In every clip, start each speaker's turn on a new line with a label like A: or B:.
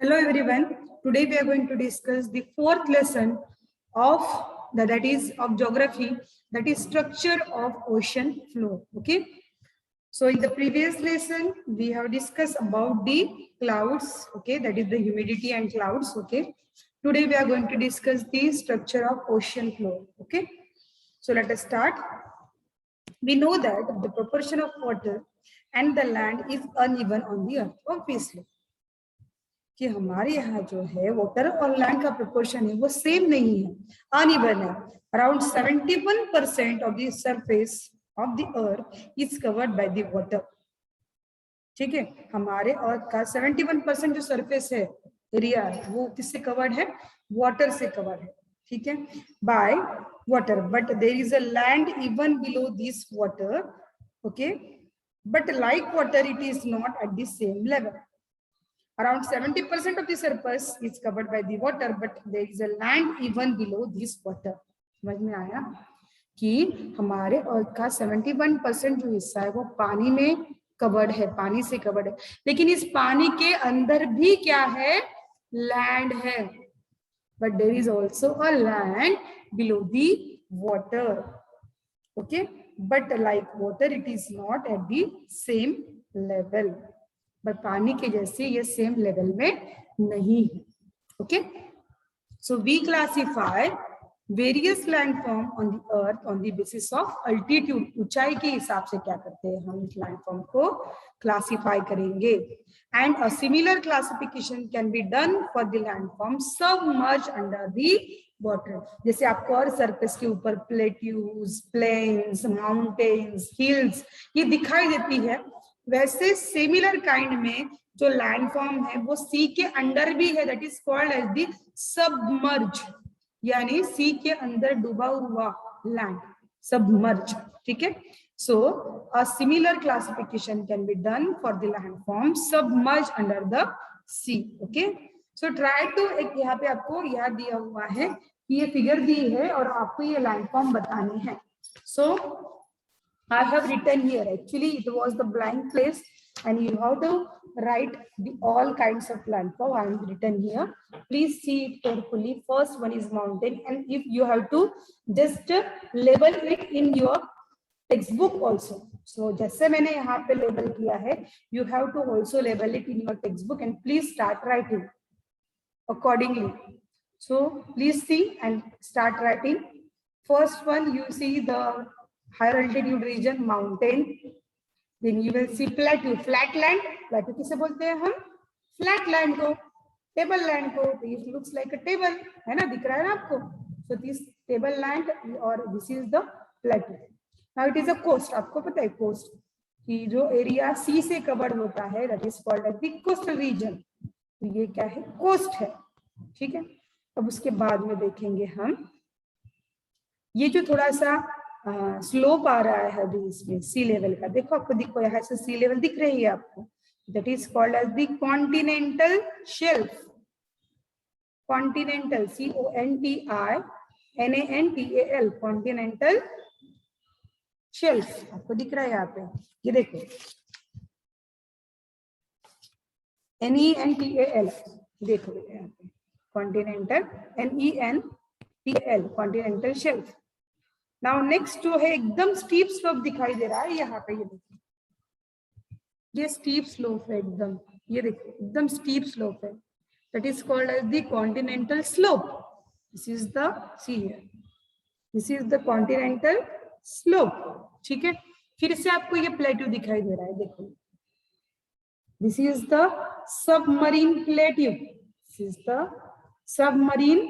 A: Hello everyone. Today we are going to discuss the fourth lesson of that is of geography, that is structure of ocean floor. Okay. So in the previous lesson we have discussed about the clouds. Okay, that is the humidity and clouds. Okay. Today we are going to discuss the structure of ocean floor. Okay. So let us start. We know that the proportion of water and the land is uneven on the earth. Obviously. कि हमारे यहाँ जो है water और land का proportion है वो same नहीं है, अनइवन है. Around 71% of the surface of the earth is covered by the water. ठीक है, हमारे अर्थ का 71% जो सरफेस है, एरिया है, वो किससे कवर्ड है? वाटर से कवर्ड है. ठीक है, by water. But there is a land even below this water. Okay, but like water it is not at the same level. Around 70% of the surface is covered by the water, but there is a land even below this water. समझ में आया कि हमारे अर्थ का 71% जो हिस्सा है वो पानी में कवर्ड है, पानी से कवर्ड है. लेकिन इस पानी के अंदर भी क्या है? लैंड है. But there is also a land below the water. Okay, but like water, it is not at the same level. But पानी के जैसे ये सेम लेवल में नहीं है. Okay, so we classify various landform on the earth on the basis of altitude. ऊंचाई के हिसाब से क्या करते हैं हम, इस लैंडफॉर्म को क्लासिफाई करेंगे. And a similar classification can be done for the landform submerge under the water. जैसे आपको और सरफेस के ऊपर प्लेट्यूज, प्लेन्स, माउंटेन्स, हिल्स ये दिखाई देती है, वैसे सिमिलर काइंड में जो लैंडफॉर्म है वो सी के अंदर भी है. That is called as the submerge, यानी सी के अंदर डूबा हुआ लैंड, सबमर्ज. ठीक है, so a similar classification can be done for the landform submerge under the sea. Okay, so try to, एक यहाँ पे आपको याद दिया हुआ है कि ये फिगर दी है और आपको ये लैंडफॉर्म बताने हैं. सो I have written here, actually it was the blank place and you have to write the all kinds of landform. I have written here, please see it carefully. First one is mountain, and if you have to just label it in your textbook also. So जैसे मैंने यहाँ पे label किया है, you have to also label it in your textbook and please start writing accordingly. So please see and start writing. First one, you see the higher altitude region, mountain. Then you will see plateau, flat land. Plateau किसे बोलते हैं हम? Flat land को, table land को. This looks like a table, है ना? दिख रहा है ना आपको? So this table land और this is the plateau. Now it is a coast. आपको पता है coast कि जो एरिया सी से कवर होता है, that is called as the coastal region. तो ये क्या है? कोस्ट है. ठीक है, अब उसके बाद में देखेंगे हम ये जो थोड़ा सा स्लोप आ रहा है अभी इसमें सी लेवल का. देखो आपको, दिखो यहाँ से सी लेवल दिख रही है आपको. That is called as the continental shelf. Continental, CONTINENTAL, continental shelf आपको दिख रहा है यहाँ पे. ये देखो NENTAL, देखो यहाँ पे continental, NENTAL, continental shelf. Now next जो है एकदम स्टीप स्लोप दिखाई दे रहा है यहाँ पे. ये देखो, ये स्टीप स्लोप है एकदम. ये देखो एकदम स्टीप स्लोप है. That is called as the continental slope. This is the, sea here, this is the continental slope. ठीक है, फिर से आपको ये प्लेट्यू दिखाई दे रहा है. देखो, this is the submarine plateau. This is the submarine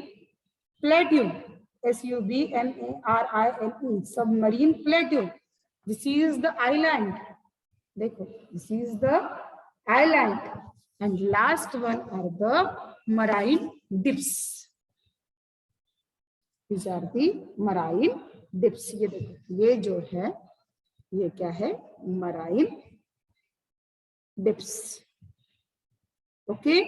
A: plateau. SUBMARINE, submarine plateau. This is the island. देखो, this is the island. And last one are the marine dips. These are the marine dips. ये देखो, ये जो है ये क्या है? marine dips. Okay,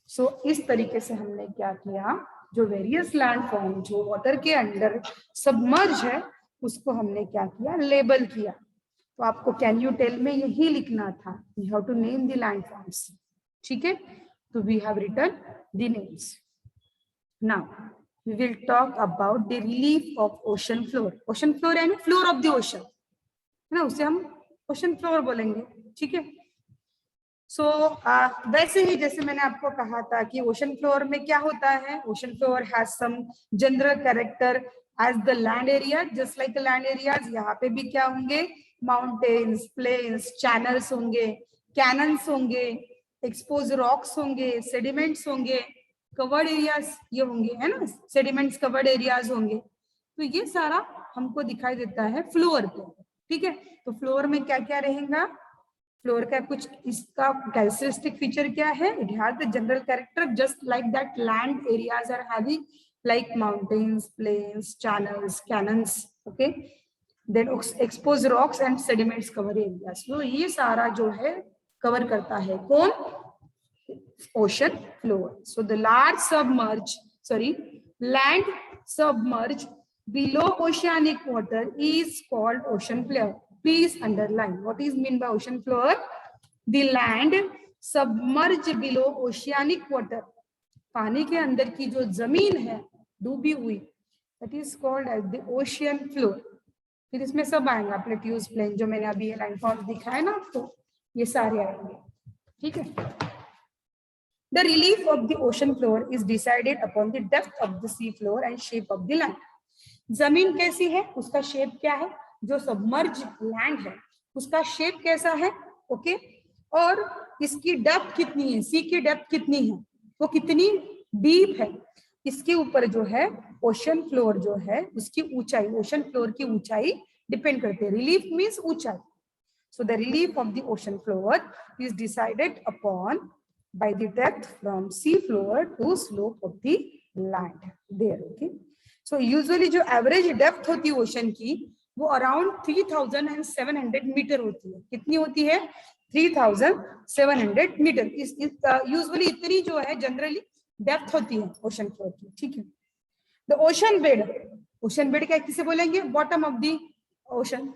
A: सो इस तरीके से हमने क्या किया, जो वेरियस लैंडफॉर्म जो वाटर के अंडर सबमर्ज है उसको हमने क्या किया? लेबल किया. तो आपको कैन यू टेल में यही लिखना था. You have to name the landforms. ठीक है, So we have written the names. Now we will talk about the relief of ocean floor. Ocean floor यानी floor of the ocean, है ना, उसे हम ocean floor बोलेंगे, ठीक है. सो वैसे ही जैसे मैंने आपको कहा था कि ओशन फ्लोर में क्या होता है, ocean floor has some general character as the land area, just like land areas. यहाँ पे भी क्या होंगे, माउंटेन्स, प्लेन्स, चैनल्स होंगे, कैनन्स होंगे, एक्सपोज रॉक्स होंगे, सेडिमेंट्स होंगे, कवर्ड एरियाज ये होंगे, है ना, सेडिमेंट्स कवर्ड एरियाज होंगे. तो ये सारा हमको दिखाई देता है फ्लोर पे, ठीक है. तो फ्लोर में क्या क्या रहेगा, फ्लोर का कुछ इसका कैरेक्टरिस्टिक फीचर क्या है, it has the general character just like that land areas are having like mountains, plains, channels, canyons, okay. Then expose rocks and sediments cover areas. तो ये सारा जो है कवर करता है कौन, ocean floor. So the large submerge land submerge below oceanic water is called ocean floor. Please underline what is mean by ocean floor. The land submerged below oceanic water, पानी के अंदर की जो जमीन है डूबी हुई, that is called as the ocean floor. फिर इसमें सब आएंगे, प्लेट्यूज, प्लेन, जो मैंने अभी लाइन फॉर्म दिखाया ना आपको, ये सारे आएंगे, ठीक है. The relief of the ocean floor is decided upon the depth of the sea floor and shape of the land. जमीन कैसी है, उसका शेप क्या है, जो सबमर्ज लैंड है उसका शेप कैसा है, ओके. और इसकी डेप्थ कितनी है, सी की डेप्थ कितनी है, वो कितनी डीप है, इसके ऊपर जो है ओशन फ्लोर जो है उसकी ऊंचाई, ओशन फ्लोर की ऊंचाई डिपेंड करते हैं. रिलीफ मींस ऊंचाई. So the relief of the ocean floor is decided upon by the depth from sea floor to slope of the land there, okay. So usually जो एवरेज डेप्थ होती है ocean की वो around 3700 metre होती है. कितनी होती है, 3700 मीटर. यूजुअली इतनी जो है जनरली डेप्थ होती है ओशन फ्लोर की, ठीक है. द ओशन बेड क्या किसे बोलेंगे, बॉटम ऑफ द ओशन.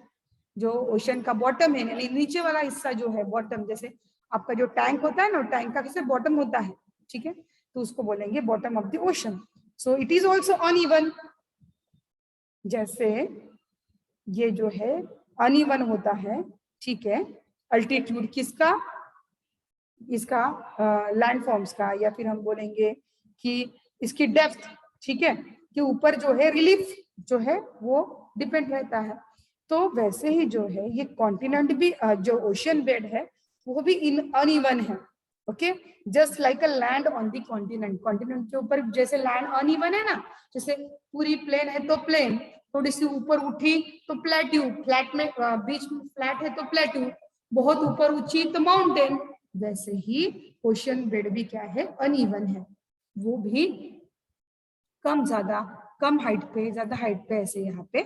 A: जो ओशन का बॉटम है यानी नीचे वाला हिस्सा जो है बॉटम, जैसे आपका जो टैंक होता है ना, टैंक का किसे बॉटम होता है, ठीक है, तो उसको बोलेंगे bottom of the ocean. So it is also uneven, जैसे ये जो है अनइवन होता है, ठीक है. अल्टीट्यूड किसका, इसका लैंडफॉर्म्स का, या फिर हम बोलेंगे कि इसकी डेप्थ, ठीक है, के ऊपर जो है रिलीफ जो है वो डिपेंड रहता है. तो वैसे ही जो है ये कॉन्टिनेंट भी, जो ओशन बेड है वो भी अनइवन है, okay. Just like a land on the continent, continent के ऊपर जैसे लैंड अनइवन है ना, जैसे पूरी प्लेन है तो प्लेन, थोड़ी सी ऊपर उठी तो प्लेट्यू, फ्लैट में बीच में फ्लैट है तो प्लेट्यू, बहुत ऊपर ऊंची तो माउंटेन. वैसे ही ओशन बेड भी क्या है, अनइवन है, वो भी कम ज्यादा, कम हाइट पे ज्यादा हाइट पे, ऐसे यहाँ पे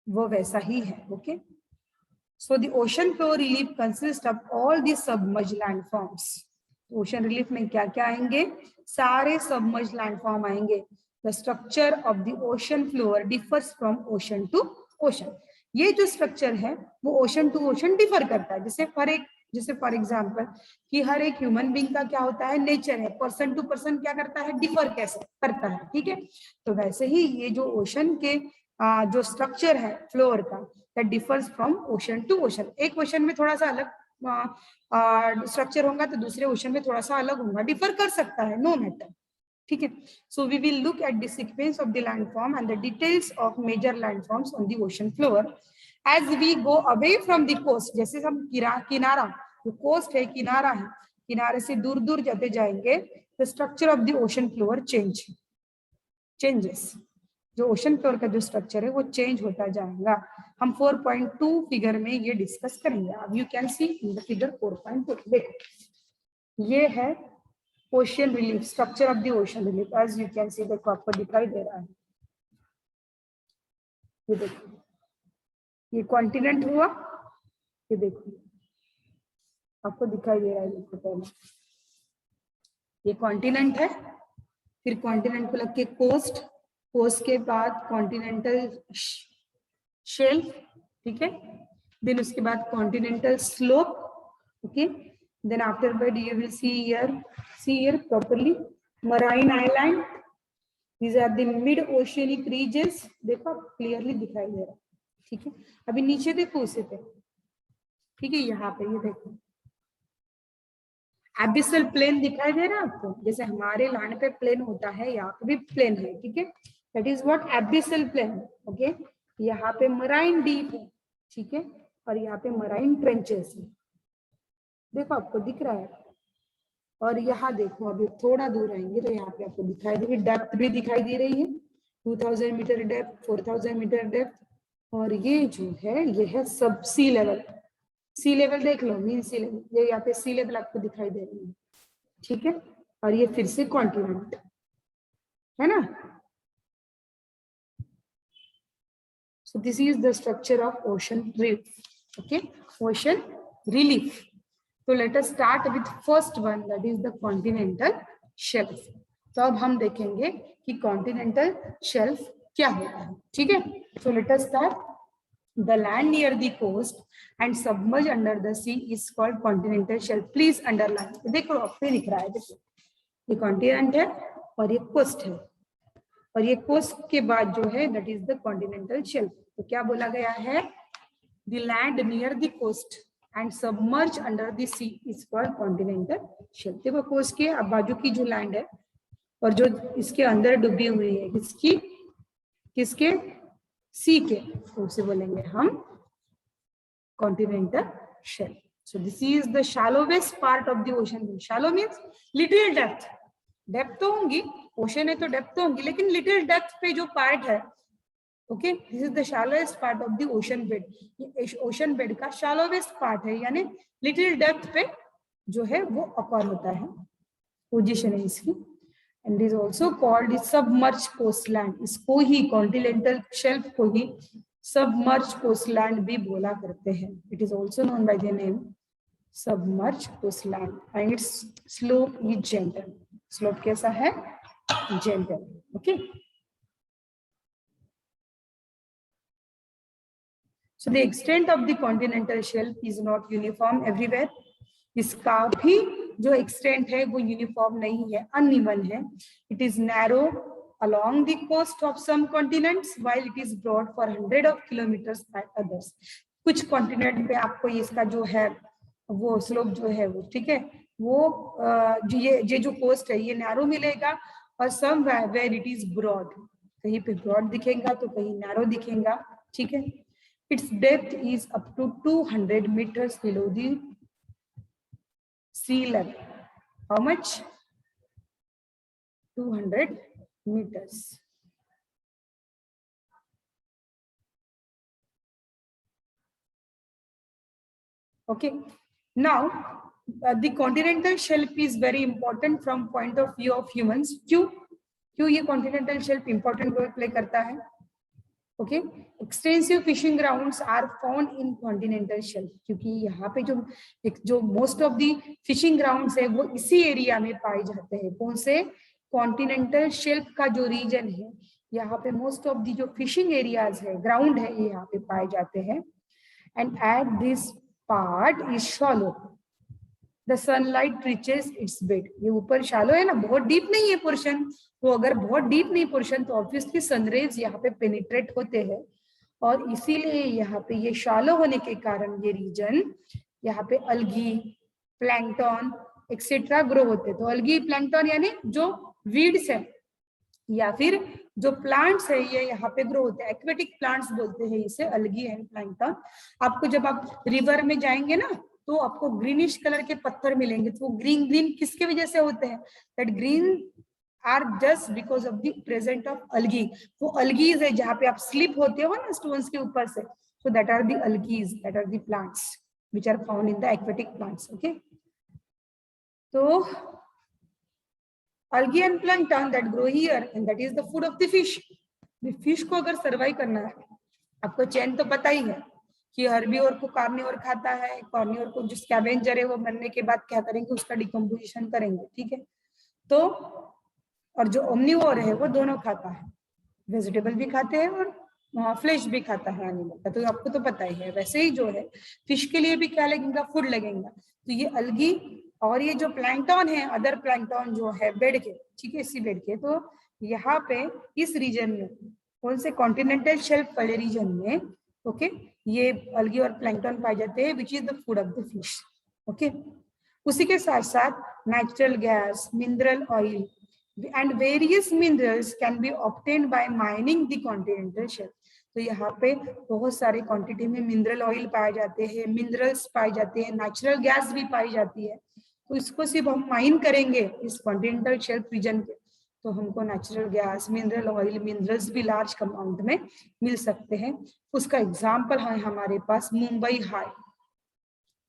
A: वो वैसा ही है, okay. So the ocean floor relief consists of all the submerged landforms. Ocean relief में क्या क्या आएंगे, सारे submerged landform आएंगे. The structure of the ocean floor differs from ocean to ocean. ये जो structure है वो ocean to ocean differ करता है. जैसे फॉर एग्जाम्पल कि हर एक ह्यूमन बीइंग का क्या होता है, नेचर है, पर्सन टू पर्सन क्या करता है, डिफर कैसे करता है, ठीक है. तो वैसे ही ये जो ओशन के जो स्ट्रक्चर है फ्लोर का, that differs from ocean to ocean. एक ओशन में थोड़ा सा अलग स्ट्रक्चर होगा तो दूसरे ओशन में थोड़ा सा अलग होगा, डिफर कर सकता है, नो मैटर, ठीक है. So we will look at the sequence of the landform and the details of major landforms on the ocean floor as we go away from the coast. जैसे हम किनारा, जो कोस्ट है, किनारा है, किनारे से दूर दूर जाते जाएंगे, the structure of the ocean floor changes. जो ओशन फ्लोर का जो स्ट्रक्चर है वो चेंज होता जाएगा. हम 4.2 फिगर में ये डिस्कस करेंगे. अब you can see in the figure 4.2. देखो ये है ocean relief, structure of the ocean relief. As you can see, देखो आपको दिखाई दे रहा है, ये देखो ये कॉन्टिनेंट हुआ, ये देखो आपको दिखाई दे रहा है, देखो पहले ये कॉन्टिनेंट है, फिर कॉन्टिनेंट को लग के कोस्ट, कोस्ट के बाद कॉन्टिनेंटल शेल्फ, ठीक है. देन उसके बाद continental slope, okay. Then afterward you will see here properly marine island. These are the mid oceanic regions. देखो क्लियरली दिखाई दे रहा है, ठीक है। अभी नीचे देखो उसे पे, ठीक है, यहाँ पे ये देखो एबिसल प्लेन दिखाई दे रहा है आपको, जैसे हमारे लैंड पे प्लेन होता है, यहाँ पे भी प्लेन है, ठीक है। That is what abyssal plain, okay. यहाँ पे मराइन डीप है, ठीक है, और यहाँ पे मराइन ट्रेंचेस है, देखो आपको दिख रहा है। और यहाँ देखो अभी थोड़ा दूर आएंगे तो यहाँ पे आपको दिखाई देगी, डेप्थ भी दिखाई दे रही है, 2000 मीटर डेप्थ, 4000 मीटर डेप्थ। और ये जो है ये है सब सी लेवल, सी लेवल देख लो, मीन सी लेवल, ये यहाँ पे सी लेवल आपको दिखाई दे रही है, ठीक है। और ये फिर से कॉन्टिनेंट है ना। So this is the structure of ocean relief, okay, ocean relief. तो let us start with first one, that is the continental shelf. तो अब हम देखेंगे कि कॉन्टिनेंटल शेल्फ क्या होता है, ठीक है। So let us start. The land near the coast and submerged under the sea is called continental shelf. Please underline. देखो आपको दिख रहा है, देखो ये कॉन्टिनेंट है और ये कोस्ट है, और ये कोस्ट के बाद जो है that is the continental shelf. तो क्या बोला गया है, the land near the coast and submerge under the sea is called continental shelf. देखो कोस्ट के बाजू की जो लैंड है और जो इसके अंदर डूबी हुई है, किसकी, किसके, सी के, तो उसे बोलेंगे हम continental shelf. So this is the shallowest part of the ocean. Shallow means little depth, depth तो होंगी, ओशन है तो डेप्थ तो होंगी, लेकिन लिटिल डेप्थ पे जो पार्ट है, okay, this is the shallowest part of the ocean bed. ये ओशन बेड का शैलोवेस्ट पार्ट है, यानी लिटिल डेप्थ पे जो है वो अकर होता है, पोजीशन है इसकी। And is also called the submerged coastland. इसको ही कॉन्टिनेंटल शेल्फ को ही submerged coastland भी बोला करते हैं। It is also known by the name submerged coastland and its slope is gentle. Slope कैसा है, gentle, okay. So the extent of the continental shelf is not uniform everywhere. इसका भी जो एक्सटेंट है वो यूनिफॉर्म नहीं है, अनइवन है। It is narrow along the coast of some continents while it is broad for 100 of kilometers by others. कुछ continent पे आपको इसका जो है वो स्लोप जो है वो, ठीक है, वो ये जो कोस्ट है ये नैरो मिलेगा, और सम वेयर इट इज ब्रॉड, कहीं पे ब्रॉड दिखेगा तो कहीं नैरो दिखेगा, ठीक है। Its depth is up to 200 meters below the sea level. How much? 200 meters. Okay. Now, the continental shelf is very important from point of view of humans. क्यों ये continental shelf important role play करता है? Okay, extensive fishing grounds are found in continental shelf, क्योंकि यहाँ पे जो most of the fishing grounds है वो इसी एरिया में पाए जाते हैं। कौन से, कॉन्टिनेंटल शेल्फ का जो रीजन है, यहाँ पे मोस्ट ऑफ दी जो फिशिंग एरियाज है, ग्राउंड है, ये यहाँ पे पाए जाते हैं। And at this part is shallow, the sunlight reaches it's bed. ये ऊपर शैलो है ना, बहुत डीप नहीं है पोर्शन, तो अगर बहुत डीप नहीं पोर्शन तो ऑब्वियसली सनरेज यहाँ पे पेनिट्रेट होते हैं, और इसीलिए यहाँ पे ये शैलो होने के कारण ये रीजन यहाँ पे अलगी, प्लैंकटन एक्सेट्रा ग्रो होते हैं। तो अलगी, प्लैंकटन यानी जो वीड्स है या फिर जो प्लांट्स है ये यहाँ पे ग्रो होते हैं, एक्वेटिक प्लांट्स बोलते हैं इसे, अलगी एंड प्लैंकटन। आपको जब आप रिवर में जाएंगे ना तो आपको ग्रीनिश कलर के पत्थर मिलेंगे, तो वो ग्रीन किसके वजह से होते हैं, that green are just because of the present of algae. वो अलगीज है जहाँ पे आप स्लिप होते हो ना स्टोन्स के ऊपर से, so that are the algaes, that are the plants which are found in the aquatic plants, okay. तो algae and plankton that grow here and that is the food of the fish. The fish को अगर survive करना है, आपको chain तो पता ही है कि हर्बीओर को कार्निओर खाता है, कार्निओर को जो स्कैवेंजर है वो मरने के बाद क्या करेंगे, उसका डिकम्पोजिशन करेंगे, ठीक है। तो और जो ओमनिवोर है वो दोनों खाता है, वेजिटेबल भी खाते हैं और फ्लेश भी खाता है एनिमल का, तो आपको तो पता ही है। वैसे ही जो है फिश के लिए भी क्या लगेगा, फूड लगेगा। तो ये अलगी और ये जो प्लैंकटन है, अदर प्लैंकटन जो है बेड के, ठीक है, इसी बेड के, तो यहाँ पे इस रीजन में, कौन से कॉन्टिनेंटल शेल्फ वाले रीजन में, ओके, ये अलगी और प्लैंकटन पाए जाते हैं, विच is the food of the fish, okay. उसी के साथ साथ natural gas, mineral oil and various minerals can be obtained by mining the continental shelf. तो यहाँ पे बहुत सारे क्वांटिटी में मिनरल ऑयल पाए जाते हैं, मिनरल्स पाए जाते हैं, नेचुरल गैस भी पाई जाती है। तो इसको सिर्फ हम माइन करेंगे इस कॉन्टिनेंटल शेल्फ रीजन के, तो हमको natural gas, mineral oil, minerals भी लार्ज अमाउंट में मिल सकते हैं। उसका एग्जाम्पल है हमारे पास Mumbai high.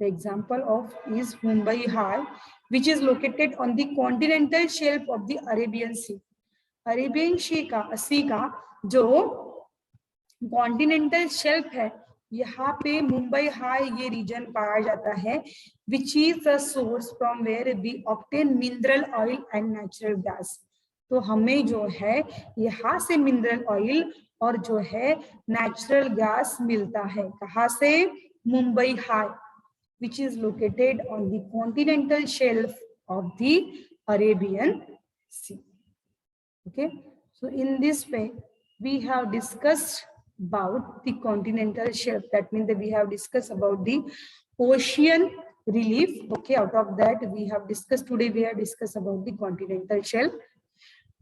A: The example of is Mumbai High, which is located on the continental shelf of the Arabian Sea. Arabian Sea का जो कॉन्टिनेंटल शेल्फ है, यहाँ पे मुंबई हाई ये रीजन पाया जाता है, which is the source from where we obtain mineral oil and natural gas. तो हमें जो है यहाँ से मिनरल ऑयल और जो है नेचुरल गैस मिलता है, कहाँ से? Mumbai high, which is located on the continental shelf of the Arabian Sea. Okay, so in this way we have discussed about the continental shelf. That means that we have discussed about the ocean relief. Okay, out of that we have discussed today, we have discussed about the continental shelf.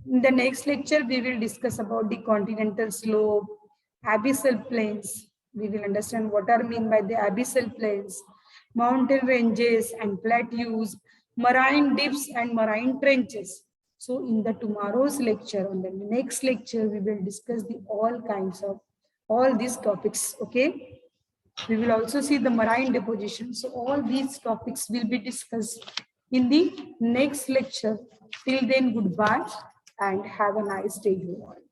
A: In the next lecture we will discuss about the continental slope, abyssal plains. We will understand what are mean by the abyssal plains, mountain ranges and plateaus, marine dips and marine trenches. So in the tomorrow's lecture, on the next lecture, we will discuss the all kinds of all these topics. Okay, we will also see the marine deposition. So all these topics will be discussed in the next lecture. Till then, goodbye and have a nice day, you all.